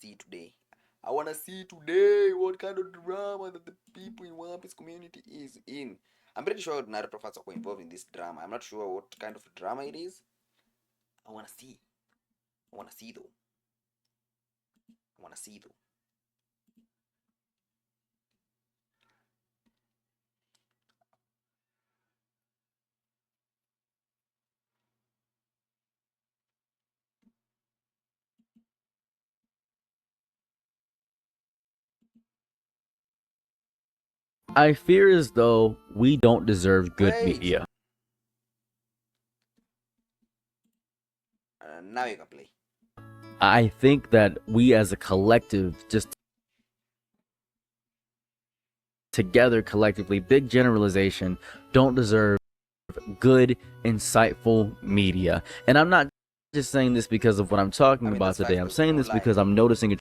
see today. I wanna see today what kind of drama that the people in One Piece community is in. I'm pretty sure Naruto fans are involved in this drama. I'm not sure what kind of drama it is. I wanna see. I wanna see though. I wanna see though. I fear as though we don't deserve good Wait. media. Now you can play. I think that we as a collective, just together collectively, big generalization, don't deserve good, insightful media. And I'm not just saying this because of what I'm talking about That's today. facts I'm though. saying No this lie. because I'm noticing a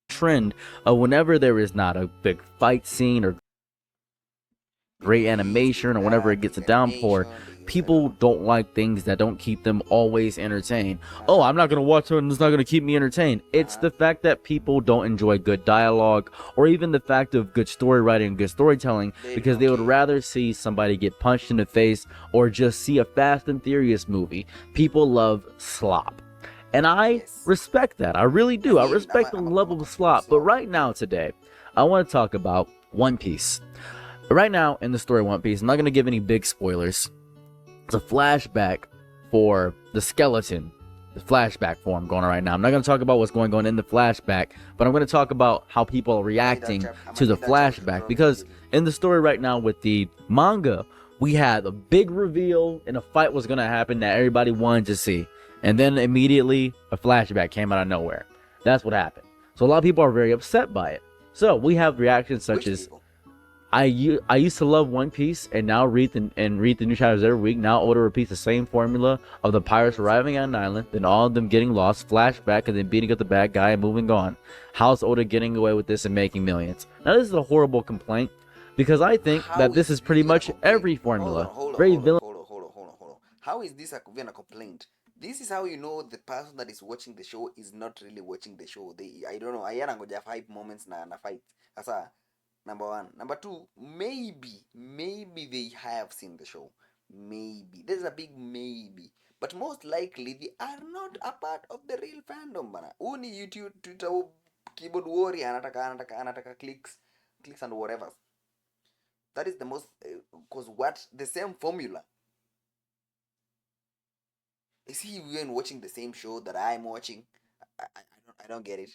trend of whenever there is not a big fight scene or Big great beats, animation, big or whenever it that, gets a big downpour, animation, big people don't like things that don't keep them always entertained. Oh, uh-huh. I'm not going to watch it and it's not going to keep me entertained. It's the fact that people don't enjoy good dialogue or even the fact of good story writing and good storytelling because they would rather see somebody get punched in the face or just see a Fast and Furious movie. People love slop. And I Yes. respect that. I really do. I respect the I'm level a of consumer of slop. But slop. right now, today, I want to talk about One Piece. Right now in the story of One Piece, I'm not going to give any big spoilers. It's a flashback for the skeleton, the flashback form going on right now. I'm not going to talk about what's going on in the flashback, but I'm going to talk about how people are reacting to the flashback. Because in the story right now with the manga, we had a big reveal and a fight was going to happen that everybody wanted to see. And then immediately a flashback came out of nowhere. That's what happened. So a lot of people are very upset by it. So we have reactions such as I used to love One Piece and now read the new chapters every week. Now Oda repeats the same formula of the pirates arriving on an island, then all of them getting lost, flashback, and then beating up the bad guy and moving on. How's Oda getting away with this and making millions? Now this is a horrible complaint because I think that this is pretty much every formula. Very villain. Hold on. How is this even a complaint? This is how you know the person that is watching the show is not really watching the show. I don't know. Ayana ngoja fight moments na fight. Asa number one. Number two, maybe they have seen the show. Maybe. There's a big maybe. But most likely they are not a part of the real fandom bana. Uni YouTube, Twitter, keyboard warrior anataka clicks and whatever. That is the most because what the same formula. Is he even watching the same show that I'm watching? I don't get it.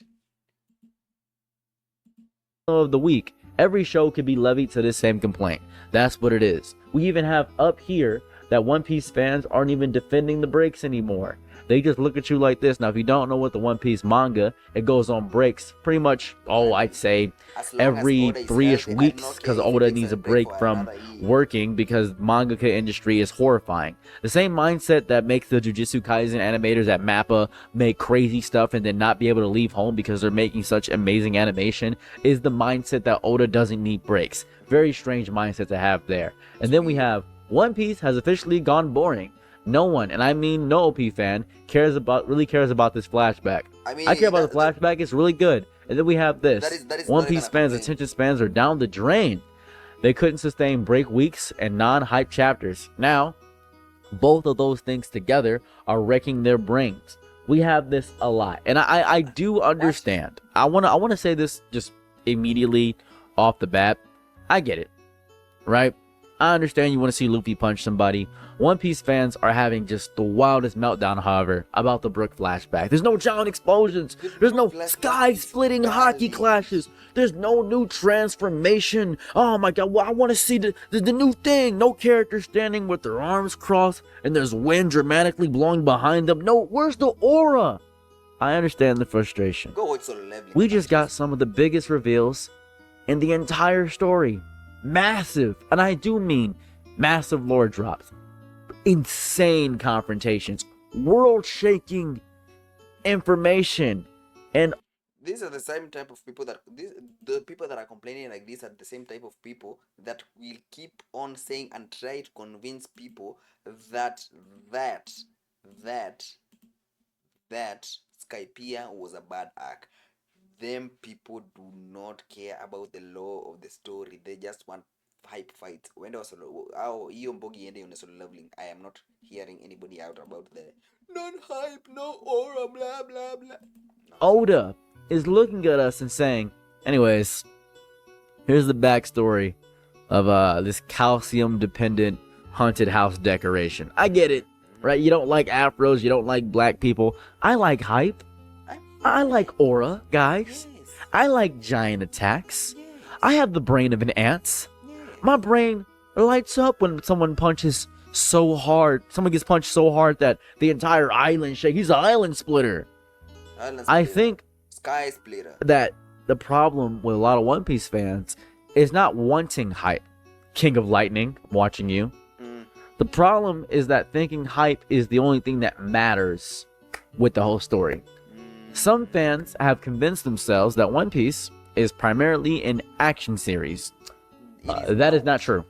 Of the week. Every show could be levied to this same complaint. That's what it is. We even have up here that One Piece fans aren't even defending the breaks anymore. They just look at you like this. Now, if you don't know what the One Piece manga, it goes on breaks pretty much, I'd say every 3-ish weeks because Oda needs a break from working because mangaka industry is horrifying. The same mindset that makes the Jujutsu Kaisen animators at Mappa make crazy stuff and then not be able to leave home because they're making such amazing animation is the mindset that Oda doesn't need breaks. Very strange mindset to have there. And then we have One Piece has officially gone boring. No one, and I mean no OP fan, really cares about this flashback. I care about the flashback, it's really good. And then we have this. One Piece fans' attention spans are down the drain. They couldn't sustain break weeks and non-hype chapters. Now, both of those things together are wrecking their brains. We have this a lot. And I do understand. I wanna say this just immediately off the bat. I get it. Right? I understand you want to see Luffy punch somebody. One Piece fans are having just the wildest meltdown, however, about the Brook flashback. There's no giant explosions. There's no sky-splitting hockey clashes. There's no new transformation. Oh my god, well, I want to see the new thing. No characters standing with their arms crossed and there's wind dramatically blowing behind them. No, where's the aura? I understand the frustration. We just got some of the biggest reveals in the entire story. Massive, and I do mean massive lore drops, insane confrontations, world-shaking information, and These are the same type of people the people that are complaining like this are the same type of people that will keep on saying and try to convince people that that that Skypiea was a bad arc. Them people do not care about the law of the story. They just want hype fights. When there was hiyo mbogi iende on solo leveling, I am not hearing anybody out about the non-hype, no aura, blah blah blah. Oda is looking at us and saying, anyways, here's the backstory of this calcium dependent haunted house decoration. I get it, right? You don't like afros, you don't like black people. I like hype. I like aura, guys. Yes. I like giant attacks. Yes. I have the brain of an ant. Yes. My brain lights up when someone punches so hard. Someone gets punched so hard that the entire island shakes. He's an island splitter. I think Sky Splitter. that the problem with a lot of One Piece fans is not wanting hype. King of Lightning, I'm watching you. The problem is that thinking hype is the only thing that matters with the whole story. Some fans have convinced themselves that One Piece is primarily an action series. That is not true.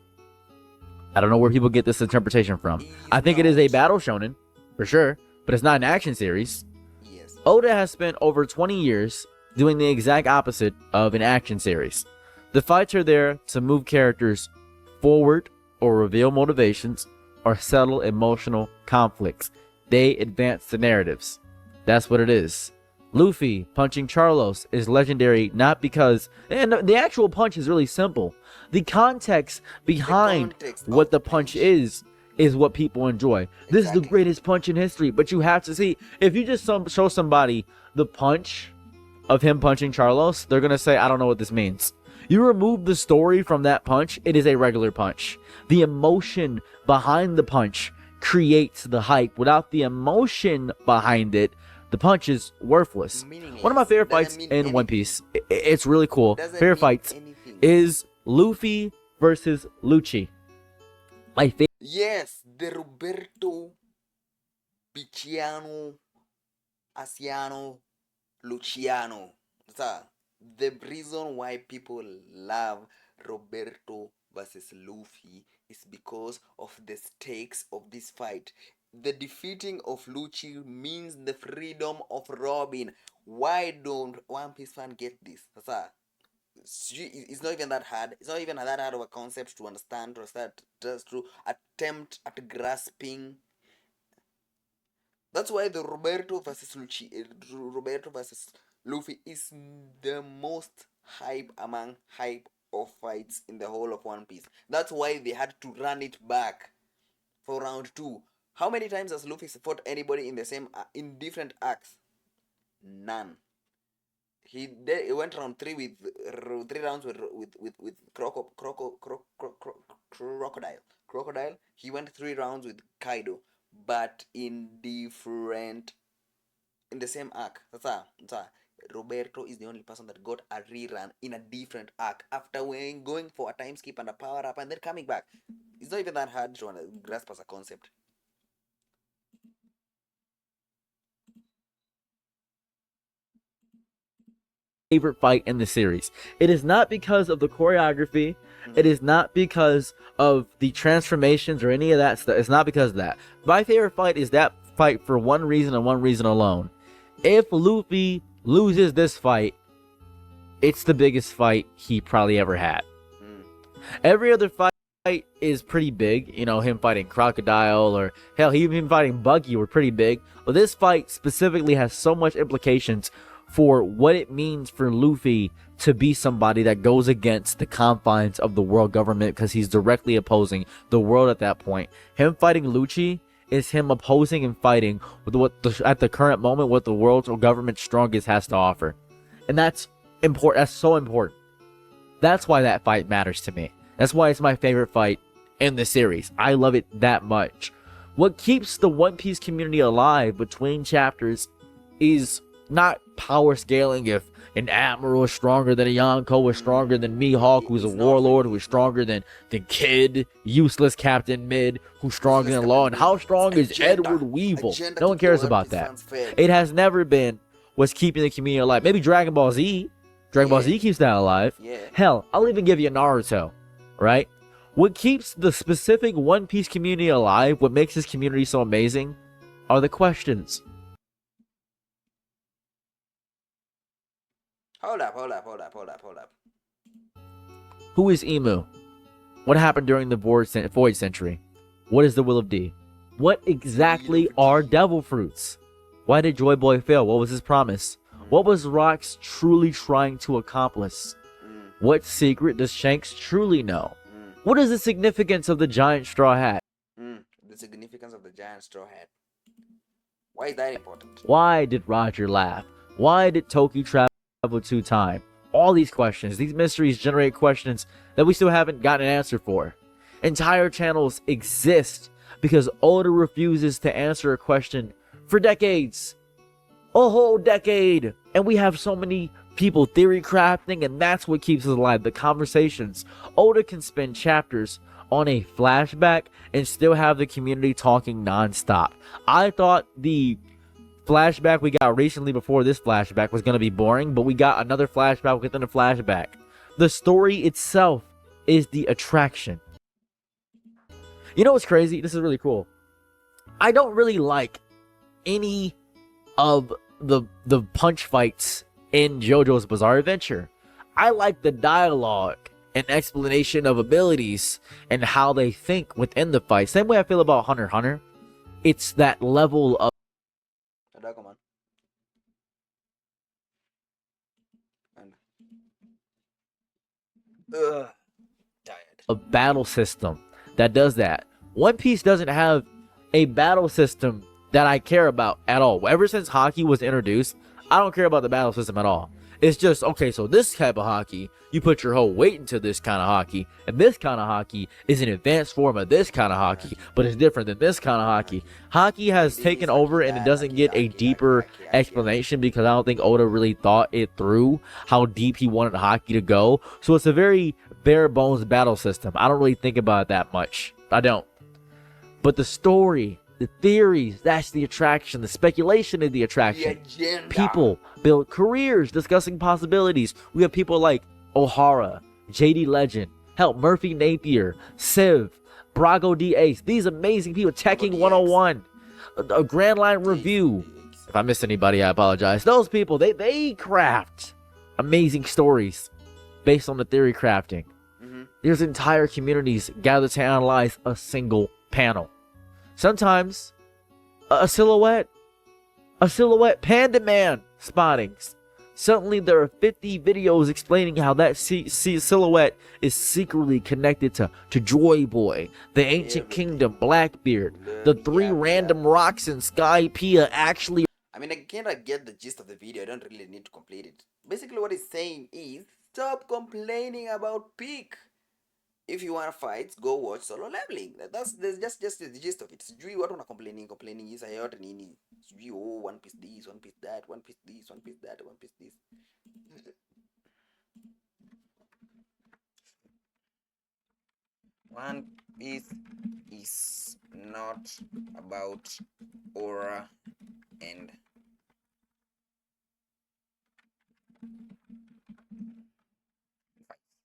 I don't know where people get this interpretation from. I think it is a battle shonen, for sure, but it's not an action series. Yes. Oda has spent over 20 years doing the exact opposite of an action series. The fights are there to move characters forward or reveal motivations or settle emotional conflicts. They advance the narratives. That's what it is. Luffy punching Charlos is legendary not because... And the actual punch is really simple. The context behind what the punch is what people enjoy. This is the greatest punch in history, but you have to see... If you just show somebody the punch of him punching Charlos, they're going to say, I don't know what this means. You remove the story from that punch, it is a regular punch. The emotion behind the punch creates the hype. Without the emotion behind it, the punch is worthless. One of my favorite fights in One Piece, it's really cool. Favorite fights is Luffy versus Lucci. My favorite. Yes, the Roberto Picciano Asiano Luciano. The reason why people love Roberto versus Luffy is because of the stakes of this fight. The defeating of Lucci means the freedom of Robin. Why don't One Piece fan get this? It's not even that hard. It's not even that hard of a concept to understand or start just to attempt at grasping. That's why the Roberto versus Luffy is the most hype among hype of fights in the whole of One Piece. That's why they had to run it back for round 2. How many times has Luffy fought anybody in the same in different acts? None. He went round 3 with 3 rounds with crocodile. He went 3 rounds with Kaido, but in the same arc. Roberto is the only person that got a rerun in a different arc after going for a time skip and a power up and then coming back. It's not even that hard to grasp as a concept. Favorite fight in the series. It is not because of the choreography. It is not because of the transformations or any of that stuff. It's not because of that. My favorite fight is that fight for one reason and one reason alone. If Luffy loses this fight, it's the biggest fight he probably ever had. Every other fight is pretty big. You know, him fighting Crocodile or hell, even fighting Buggy were pretty big. But this fight specifically has so much implications for what it means for Luffy to be somebody that goes against the confines of the world government because he's directly opposing the world at that point. Him fighting Lucci is him opposing and fighting with at the current moment what the world's government strongest has to offer. And that's important. That's so important. That's why that fight matters to me. That's why it's my favorite fight in the series. I love it that much. What keeps the One Piece community alive between chapters is not power scaling. If an admiral is stronger than a Yonko is stronger than Mihawk, who's a warlord, who is stronger than Kid, useless Captain Mid, who's stronger than Law, and how strong is Edward Weevil? No one cares about that. It has never been what's keeping the community alive. Maybe Dragon Ball Z. Dragon Ball Z keeps that alive. Hell, I'll even give you Naruto, right? What keeps the specific One Piece community alive, what makes this community so amazing, are the questions. Hold up, hold up, hold up, hold up, hold up. Who is Emu? What happened during the Void Century? What is the Will of D? What exactly are Devil Fruits? Why did Joy Boy fail? What was his promise? What was Rox truly trying to accomplish? What secret does Shanks truly know? What is the significance of the giant straw hat? The significance of the giant straw hat. Why is that important? Why did Roger laugh? Why did Toki travel to time? All these questions, these mysteries generate questions that we still haven't gotten an answer for. Entire channels exist because Oda refuses to answer a question for decades. A whole decade. And we have so many people theory crafting, and that's what keeps us alive. The conversations. Oda can spend chapters on a flashback and still have the community talking nonstop. I thought the flashback we got recently before this flashback was going to be boring, but we got another flashback within a flashback. The story itself is the attraction. You know what's crazy? This is really cool. I don't really like any of the punch fights in JoJo's Bizarre Adventure. I like the dialogue and explanation of abilities and how they think within the fight. Same way I feel about Hunter x Hunter. It's that level of a battle system that does that. One Piece doesn't have a battle system that I care about at all. Ever since hockey was introduced, I don't care about the battle system at all. It's just, okay, so this type of hockey, you put your whole weight into this kind of hockey, and this kind of hockey is an advanced form of this kind of hockey, but it's different than this kind of hockey. Hockey has taken over, and it doesn't get a deeper explanation because I don't think Oda really thought it through how deep he wanted hockey to go. So it's a very bare bones battle system. I don't really think about it that much. I don't. But the story, the theories, that's the attraction. The speculation is the attraction. People build careers discussing possibilities. We have people like O'Hara, JD Legend, hell, Murphy Napier, Civ, Brago D Ace. These amazing people. Teching 101, a Grand Line Review. If I missed anybody, I apologize. Those people, they craft amazing stories based on the theory crafting. There's entire communities gathered to analyze a single panel. Sometimes a silhouette Panda Man spottings. Suddenly there are 50 videos explaining how that silhouette is secretly connected to Joy Boy, the Ancient Kingdom, Blackbeard, the 3 random rocks in Sky Pia actually. I mean, I kind of get the gist of the video. I don't really need to complete it. Basically, what it's saying is stop complaining about peak. If you want fights, go watch Solo Leveling. That's just the gist of it. Sijui watu wana complaining isa yote nini. Sijui One Piece this, One Piece that, One Piece this, One Piece that, One Piece this. One Piece is not about aura and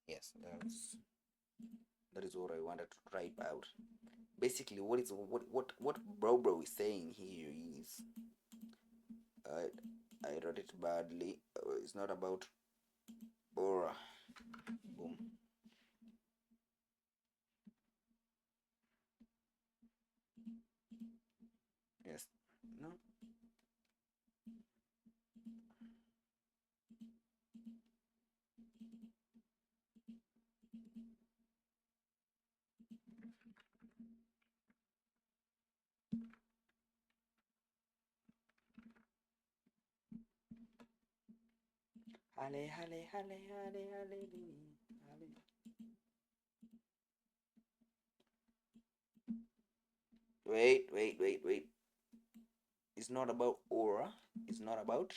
yes, that is what I wanted to type out. Basically, what bro is saying here is, I wrote it badly. It's not about aura. Boom. Yes. No. Halle, halle, halle, halle, halle, halle. Wait. It's not about aura. It's not about